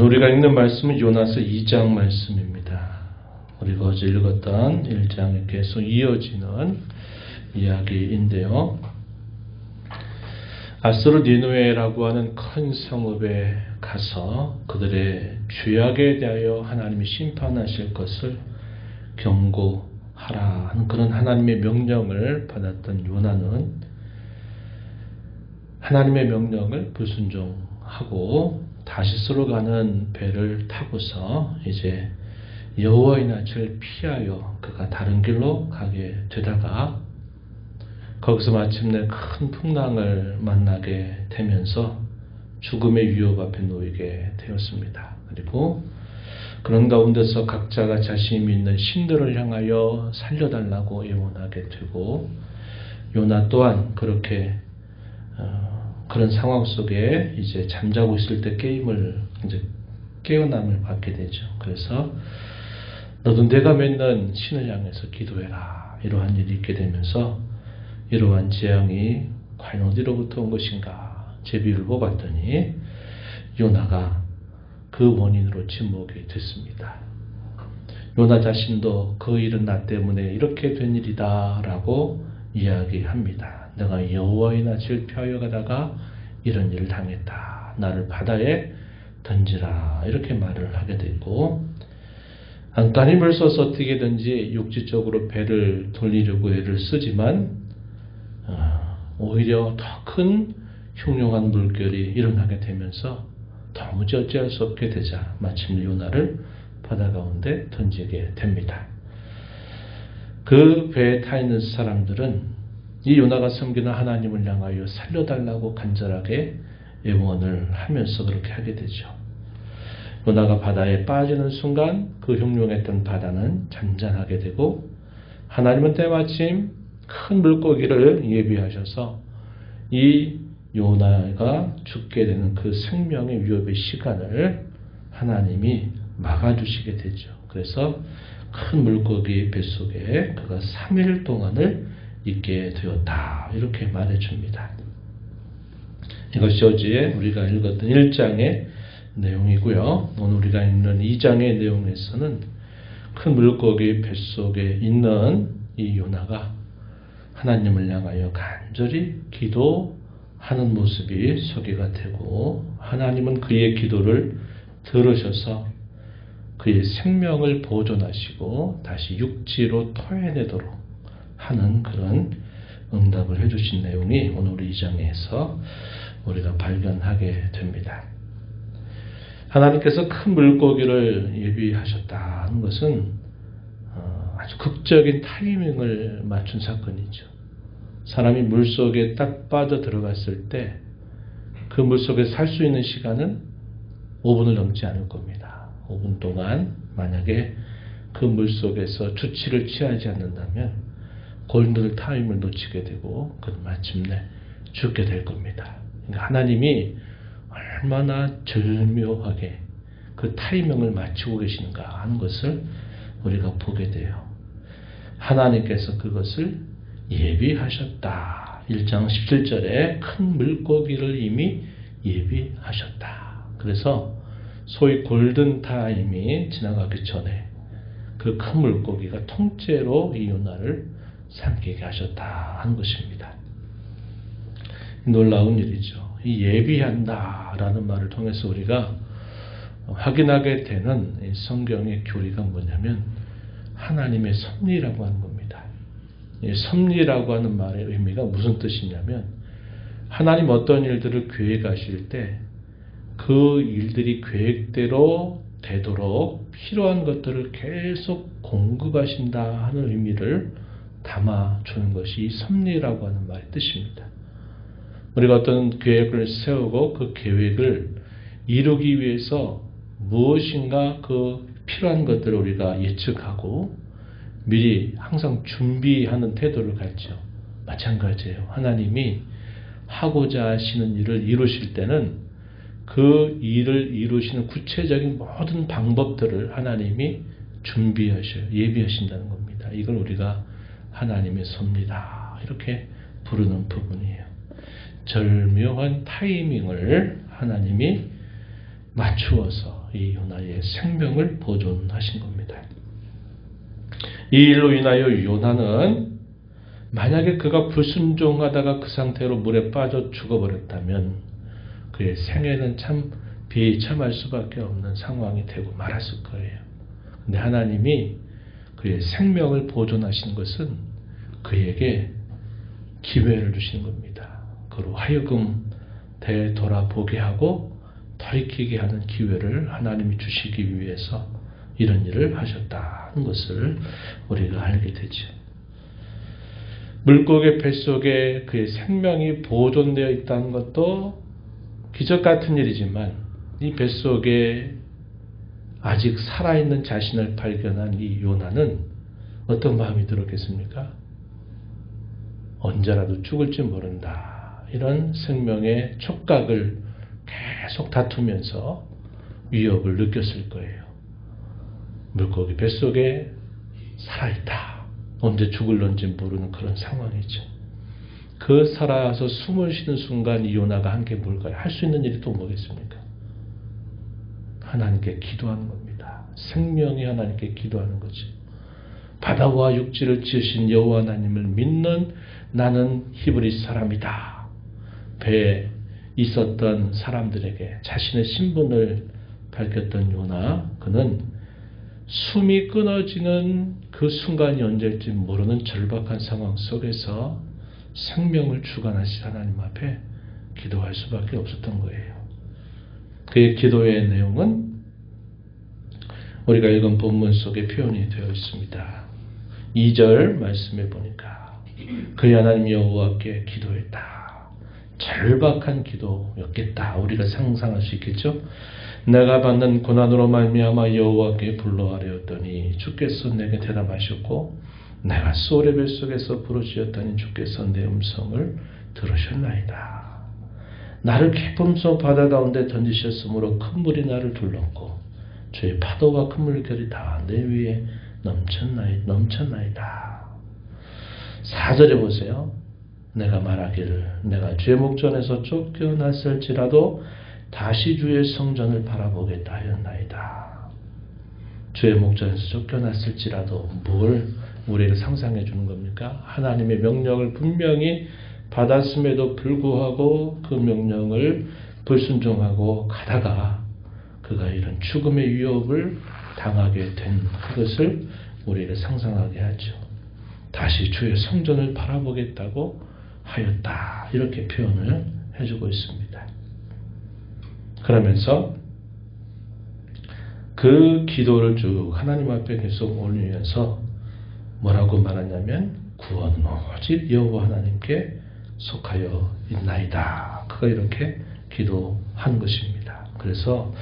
오늘 우리가 읽는 말씀은 요나서 2장 말씀입니다. 우리가 어제 읽었던 1장에 계속 이어지는 이야기인데요. 앞서로 니느웨라고 하는 큰 성읍에 가서 그들의 죄악에 대하여 하나님이 심판하실 것을 경고하라 하는 그런 하나님의 명령을 받았던 요나는 하나님의 명령을 불순종하고 다시스로 가는 배를 타고서 이제 여호와의 낯을 피하여 그가 다른 길로 가게 되다가 거기서 마침내 큰 풍랑을 만나게 되면서 죽음의 위협 앞에 놓이게 되었습니다. 그리고 그런 가운데서 각자가 자신이 믿는 신들을 향하여 살려달라고 애원하게 되고 요나 또한 그렇게 그런 상황 속에 이제 잠자고 있을 때 이제 깨어남을 받게 되죠. 그래서 너도 내가 믿는 신을 향해서 기도해라. 이러한 일이 있게 되면서 이러한 재앙이 과연 어디로부터 온 것인가 제비를 뽑았더니 요나가 그 원인으로 침묵이 됐습니다. 요나 자신도 그 일은 나 때문에 이렇게 된 일이다 라고 이야기합니다. 내가 여호와의 낯을 피하여 가다가 이런 일을 당했다. 나를 바다에 던지라. 이렇게 말을 하게 되고 안간히 힘을 써서 어떻게든지 육지적으로 배를 돌리려고 애를 쓰지만 오히려 더 큰 흉흉한 물결이 일어나게 되면서 도무지 어찌할 수 없게 되자 마침내 요나를 바다 가운데 던지게 됩니다. 그 배에 타 있는 사람들은 이 요나가 섬기는 하나님을 향하여 살려달라고 간절하게 애원을 하면서 그렇게 하게 되죠. 요나가 바다에 빠지는 순간 그 흉흉했던 바다는 잔잔하게 되고 하나님은 때마침 큰 물고기를 예비하셔서 이 요나가 죽게 되는 그 생명의 위협의 시간을 하나님이 막아주시게 되죠. 그래서 큰 물고기 뱃속에 그가 3일 동안을 있게 되었다. 이렇게 말해줍니다. 이것이 어제 우리가 읽었던 1장의 내용이고요. 오늘 우리가 읽는 2장의 내용에서는 큰 물고기 뱃속에 있는 이 요나가 하나님을 향하여 간절히 기도하는 모습이 소개가 되고 하나님은 그의 기도를 들으셔서 그의 생명을 보존하시고 다시 육지로 토해내도록 하는 그런 응답을 해주신 내용이 오늘 우리 2장에서 우리가 발견하게 됩니다. 하나님께서 큰 물고기를 예비하셨다는 것은 아주 극적인 타이밍을 맞춘 사건이죠. 사람이 물속에 딱 빠져 들어갔을 때 그 물속에 살 수 있는 시간은 5분을 넘지 않을 겁니다. 5분 동안 만약에 그 물속에서 주치를 취하지 않는다면 골든 타임을 놓치게 되고 마침내 죽게 될 겁니다. 그러니까 하나님이 얼마나 절묘하게 그 타이밍을 맞추고 계시는가 하는 것을 우리가 보게 돼요. 하나님께서 그것을 예비하셨다. 1장 17절에 큰 물고기를 이미 예비하셨다. 그래서 소위 골든타임이 지나가기 전에 그 큰 물고기가 통째로 이 요나를 삼키게 하셨다 하는 것입니다. 놀라운 일이죠. 이 예비한다라는 말을 통해서 우리가 확인하게 되는 이 성경의 교리가 뭐냐면 하나님의 섭리라고 하는 겁니다. 이 섭리라고 하는 말의 의미가 무슨 뜻이냐면 하나님 어떤 일들을 계획하실 때 그 일들이 계획대로 되도록 필요한 것들을 계속 공급하신다 하는 의미를 담아주는 것이 이 섭리라고 하는 말의 뜻입니다. 우리가 어떤 계획을 세우고 그 계획을 이루기 위해서 무엇인가 그 필요한 것들을 우리가 예측하고 미리 항상 준비하는 태도를 갖죠. 마찬가지예요. 하나님이 하고자 하시는 일을 이루실 때는 그 일을 이루시는 구체적인 모든 방법들을 하나님이 준비하셔요. 예비하신다는 겁니다. 이걸 우리가 하나님의 섭리다 이렇게 부르는 부분이에요. 절묘한 타이밍을 하나님이 맞추어서 이 요나의 생명을 보존하신 겁니다. 이 일로 인하여 요나는 만약에 그가 불순종하다가 그 상태로 물에 빠져 죽어버렸다면 그의 생애는 참 비참할 수밖에 없는 상황이 되고 말았을 거예요. 근데 하나님이 그의 생명을 보존하신 것은 그에게 기회를 주시는 겁니다. 그로 하여금 되돌아보게 하고 돌이키게 하는 기회를 하나님이 주시기 위해서 이런 일을 하셨다는 것을 우리가 알게 되죠. 물고기 뱃속에 그의 생명이 보존되어 있다는 것도 기적 같은 일이지만 이 뱃속에 아직 살아있는 자신을 발견한 이 요나는 어떤 마음이 들었겠습니까? 언제라도 죽을지 모른다. 이런 생명의 촉각을 계속 다투면서 위협을 느꼈을 거예요. 물고기 뱃속에 살아있다. 언제 죽을런지 모르는 그런 상황이죠. 그 살아서 숨을 쉬는 순간 이 요나가 한 게 뭘까요? 할 수 있는 일이 또 뭐겠습니까? 하나님께 기도하는 겁니다. 생명이 하나님께 기도하는 거지. 바다와 육지를 지으신 여호와 하나님을 믿는 나는 히브리 사람이다. 배에 있었던 사람들에게 자신의 신분을 밝혔던 요나, 그는 숨이 끊어지는 그 순간이 언제일지 모르는 절박한 상황 속에서 생명을 주관하신 하나님 앞에 기도할 수밖에 없었던 거예요. 그의 기도의 내용은 우리가 읽은 본문 속에 표현이 되어 있습니다. 2절 말씀에 보니까 그의 하나님 여호와께 기도했다. 절박한 기도였겠다. 우리가 상상할 수 있겠죠. 내가 받는 고난으로 말미암아 여호와께 불러하려더니 주께서 내게 대답하셨고 내가 소울의 뱃속에서 부르짖었더니 주께서 내 음성을 들으셨나이다. 나를 깊음 속 바다 가운데 던지셨으므로 큰 물이 나를 둘렀고 주의 파도와 큰 물결이 다 내 위에 넘쳤나이다. 4절에 보세요. 내가 말하기를 내가 주의 목전에서 쫓겨났을지라도 다시 주의 성전을 바라보겠다 하였나이다. 주의 목전에서 쫓겨났을지라도 뭘 우리를 상상해 주는 겁니까? 하나님의 명령을 분명히 받았음에도 불구하고 그 명령을 불순종하고 가다가 그가 이런 죽음의 위협을 당하게 된 그것을 우리를 상상하게 하죠. 다시 주의 성전을 바라보겠다고 하였다. 이렇게 표현을 해주고 있습니다. 그러면서 그 기도를 쭉 하나님 앞에 계속 올리면서 뭐라고 말하냐면 구원은 오직 여호와 하나님께 속하여 있나이다. 그가 이렇게 기도한 것입니다. 그래서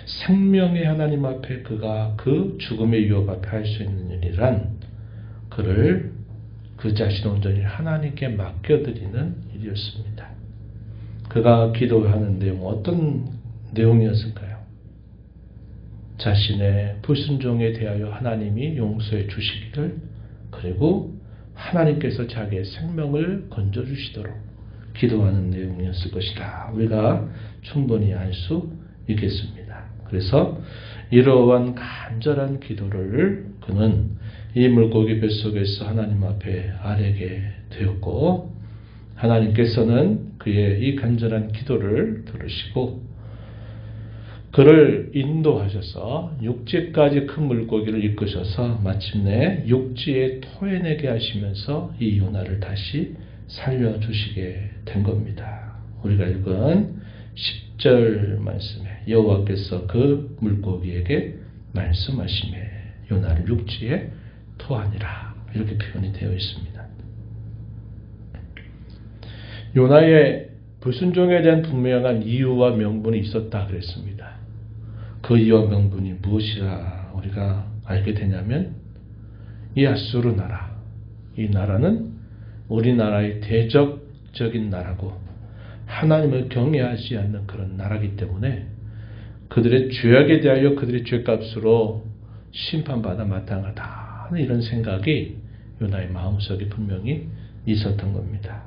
생명의 하나님 앞에 그가 그 죽음의 위협 앞에 할 수 있는 일이란 그를 그 자신 온전히 하나님께 맡겨드리는 일이었습니다. 그가 기도하는 내용 어떤 내용이었을까요? 자신의 불순종에 대하여 하나님이 용서해 주시기를 그리고 하나님께서 자기의 생명을 건져주시도록 기도하는 내용이었을 것이다. 우리가 충분히 알 수 있겠습니다. 그래서 이러한 간절한 기도를 그는 이 물고기 뱃속에서 하나님 앞에 아뢰게 되었고 하나님께서는 그의 이 간절한 기도를 들으시고 그를 인도하셔서 육지까지 큰 물고기를 이끄셔서 마침내 육지에 토해내게 하시면서 이 요나를 다시 살려주시게 된 겁니다. 우리가 읽은 10절 말씀에 여호와께서 그 물고기에게 말씀하시매 요나를 육지에 토하니라 이렇게 표현이 되어 있습니다. 요나의 불순종에 대한 분명한 이유와 명분이 있었다 그랬습니다. 그 이유와 명분이 무엇이라 우리가 알게 되냐면 이 아수르 나라, 이 나라는 우리나라의 대적적인 나라고 하나님을 경외하지 않는 그런 나라이기 때문에 그들의 죄악에 대하여 그들의 죄값으로 심판받아 마땅하다 하는 이런 생각이 요나의 마음속에 분명히 있었던 겁니다.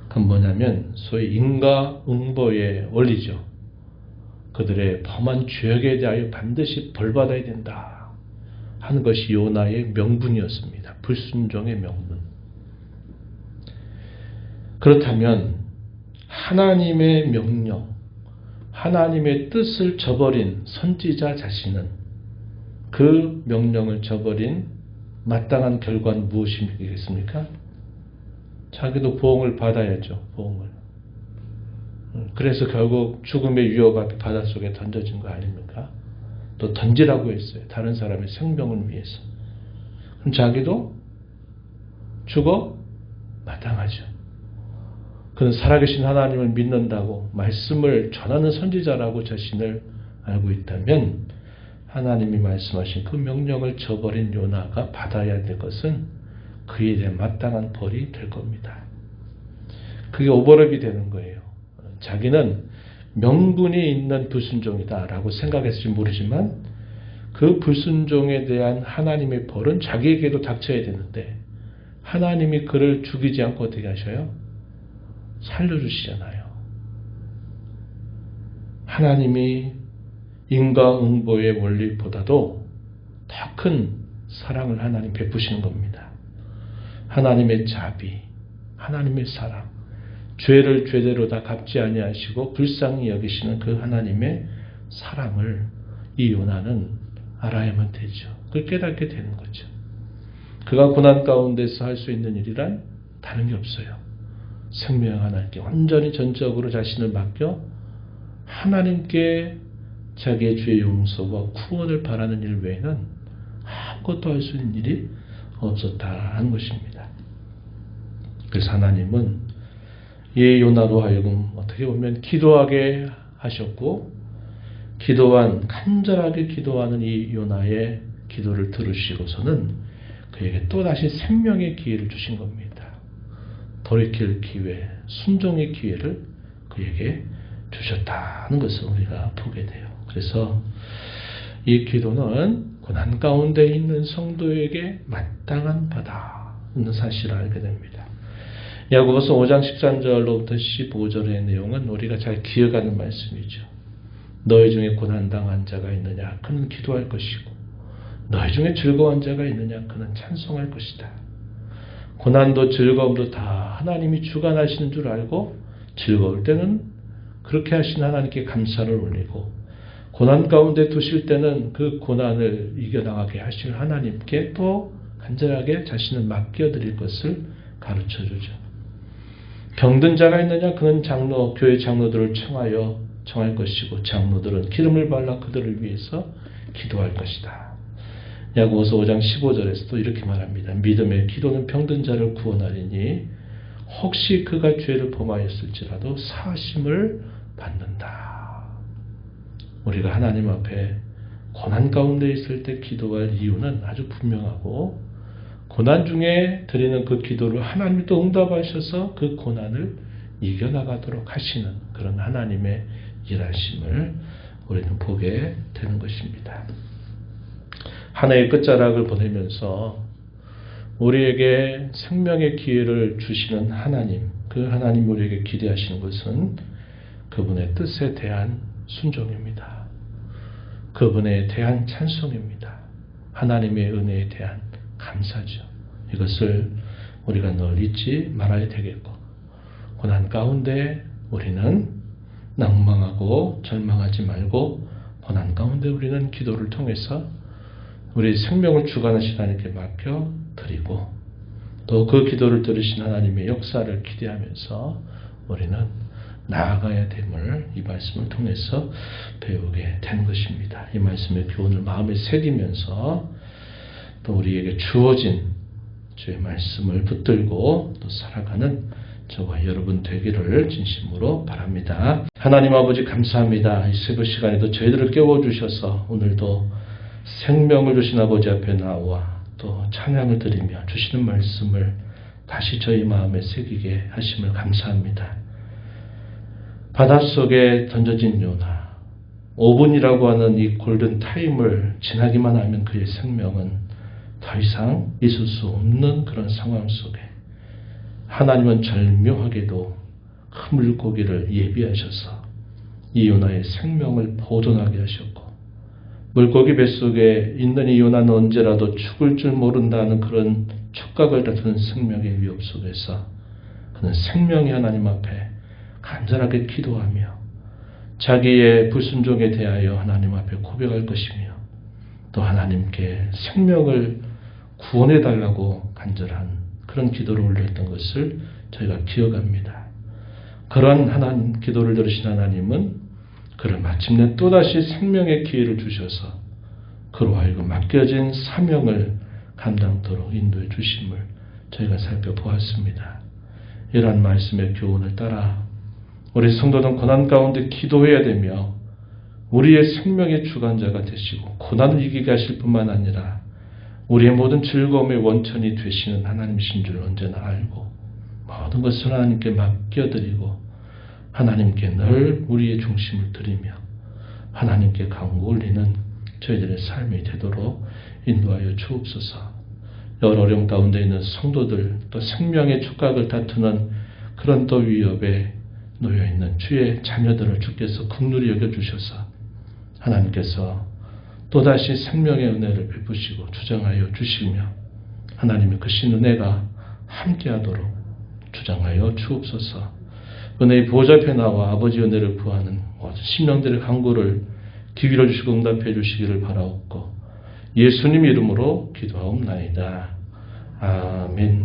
그건 뭐냐면 소위 인과응보의 원리죠. 그 그들의 범한 죄악에 대하여 반드시 벌받아야 된다 하는 것이 요나의 명분이었습니다. 불순종의 명분. 그렇다면 하나님의 명령, 하나님의 뜻을 저버린 선지자 자신은 그 명령을 저버린 마땅한 결과는 무엇이겠습니까? 자기도 보응을 받아야죠. 보응을. 그래서 결국 죽음의 유혹 앞에 바닷속에 던져진 거 아닙니까? 또 던지라고 했어요. 다른 사람의 생명을 위해서. 그럼 자기도 죽어 마땅하죠. 그는 살아계신 하나님을 믿는다고 말씀을 전하는 선지자라고 자신을 알고 있다면 하나님이 말씀하신 그 명령을 저버린 요나가 받아야 될 것은 그에 대한 마땅한 벌이 될 겁니다. 그게 오버랩이 되는 거예요. 자기는 명분이 있는 불순종이다 라고 생각했을지 모르지만 그 불순종에 대한 하나님의 벌은 자기에게도 닥쳐야 되는데 하나님이 그를 죽이지 않고 어떻게 하셔요? 살려주시잖아요. 하나님이 인과응보의 원리보다도 더 큰 사랑을 하나님 베푸시는 겁니다. 하나님의 자비, 하나님의 사랑, 죄를 죄대로 다 갚지 아니하시고 불쌍히 여기시는 그 하나님의 사랑을 이 요나는 알아야만 되죠. 그걸 깨닫게 되는 거죠. 그가 고난 가운데서 할 수 있는 일이란 다른 게 없어요. 생명 하나님께 완전히 전적으로 자신을 맡겨 하나님께 자기의 죄의 용서와 구원을 바라는 일 외에는 아무것도 할 수 있는 일이 없었다는 것입니다. 그래서 하나님은 이 요나로 하여금 어떻게 보면 기도하게 하셨고 간절하게 기도하는 이 요나의 기도를 들으시고서는 그에게 또다시 생명의 기회를 주신 겁니다. 돌이킬 기회, 순종의 기회를 그에게 주셨다는 것을 우리가 보게 돼요. 그래서 이 기도는 고난 가운데 있는 성도에게 마땅한 바다는 사실을 알게 됩니다. 야고보서 5장 13절로부터 15절의 내용은 우리가 잘 기억하는 말씀이죠. 너희 중에 고난당한 자가 있느냐? 그는 기도할 것이고 너희 중에 즐거운 자가 있느냐? 그는 찬송할 것이다. 고난도 즐거움도 다 하나님이 주관하시는 줄 알고 즐거울 때는 그렇게 하신 하나님께 감사를 올리고 고난 가운데 두실 때는 그 고난을 이겨나가게 하실 하나님께 또 간절하게 자신을 맡겨드릴 것을 가르쳐주죠. 병든 자가 있느냐? 그는 교회 장로들을 청할 것이고 장로들은 기름을 발라 그들을 위해서 기도할 것이다. 야고보서 5장 15절에서도 이렇게 말합니다. 믿음의 기도는 병든 자를 구원하리니 혹시 그가 죄를 범하였을지라도 사하심을 받는다. 우리가 하나님 앞에 고난 가운데 있을 때 기도할 이유는 아주 분명하고 고난 중에 드리는 그 기도를 하나님이 또 응답하셔서 그 고난을 이겨나가도록 하시는 그런 하나님의 일하심을 우리는 보게 되는 것입니다. 한 해의 끝자락을 보내면서 우리에게 생명의 기회를 주시는 하나님, 그 하나님 우리에게 기대하시는 것은 그분의 뜻에 대한 순종입니다. 그분에 대한 찬송입니다. 하나님의 은혜에 대한 감사죠. 이것을 우리가 늘 잊지 말아야 되겠고 고난 가운데 우리는 낭망하고 절망하지 말고 고난 가운데 우리는 기도를 통해서 우리 생명을 주관하신 하나님께 맡겨 드리고 또 그 기도를 들으신 하나님의 역사를 기대하면서 우리는 나아가야 됨을 이 말씀을 통해서 배우게 된 것입니다. 이 말씀의 교훈을 마음에 새기면서 또 우리에게 주어진 주의 말씀을 붙들고 또 살아가는 저와 여러분 되기를 진심으로 바랍니다. 하나님 아버지 감사합니다. 이 새벽 시간에도 저희들을 깨워주셔서 오늘도 생명을 주신 아버지 앞에 나와 또 찬양을 드리며 주시는 말씀을 다시 저희 마음에 새기게 하심을 감사합니다. 바닷속에 던져진 요나 5분이라고 하는 이 골든타임을 지나기만 하면 그의 생명은 더 이상 있을 수 없는 그런 상황 속에 하나님은 절묘하게도 큰 물고기를 예비하셔서 이 요나의 생명을 보존하게 하셨고 물고기 뱃속에 있는 이 요나는 언제라도 죽을 줄 모른다는 그런 촉각을 다투는 생명의 위협 속에서 그는 생명의 하나님 앞에 간절하게 기도하며 자기의 불순종에 대하여 하나님 앞에 고백할 것이며 또 하나님께 생명을 구원해 달라고 간절한 그런 기도를 올렸던 것을 저희가 기억합니다. 그런 하나님 기도를 들으신 하나님은 그를 마침내 또다시 생명의 기회를 주셔서 그로 하여금 맡겨진 사명을 감당토록 인도해 주심을 저희가 살펴보았습니다. 이러한 말씀의 교훈을 따라 우리 성도는 고난 가운데 기도해야 되며 우리의 생명의 주관자가 되시고 고난을 이기게 하실 뿐만 아니라 우리의 모든 즐거움의 원천이 되시는 하나님이신 줄 언제나 알고 모든 것을 하나님께 맡겨드리고 하나님께 늘 우리의 중심을 드리며 하나님께 강구 올리는 저희들의 삶이 되도록 인도하여 주옵소서. 여러 어려움 가운데 있는 성도들 또 생명의 촉각을 다투는 그런 또 위협에 놓여있는 주의 자녀들을 주께서 긍휼히 여겨주셔서 하나님께서 또다시 생명의 은혜를 베푸시고 주장하여 주시며 하나님의 크신 은혜가 함께하도록 주장하여 주옵소서. 은혜의 보좌 앞에 나와 아버지 은혜를 구하는 모든 심령들의 간구를 기울여 주시고 응답해 주시기를 바라옵고 예수님 이름으로 기도하옵나이다. 아멘.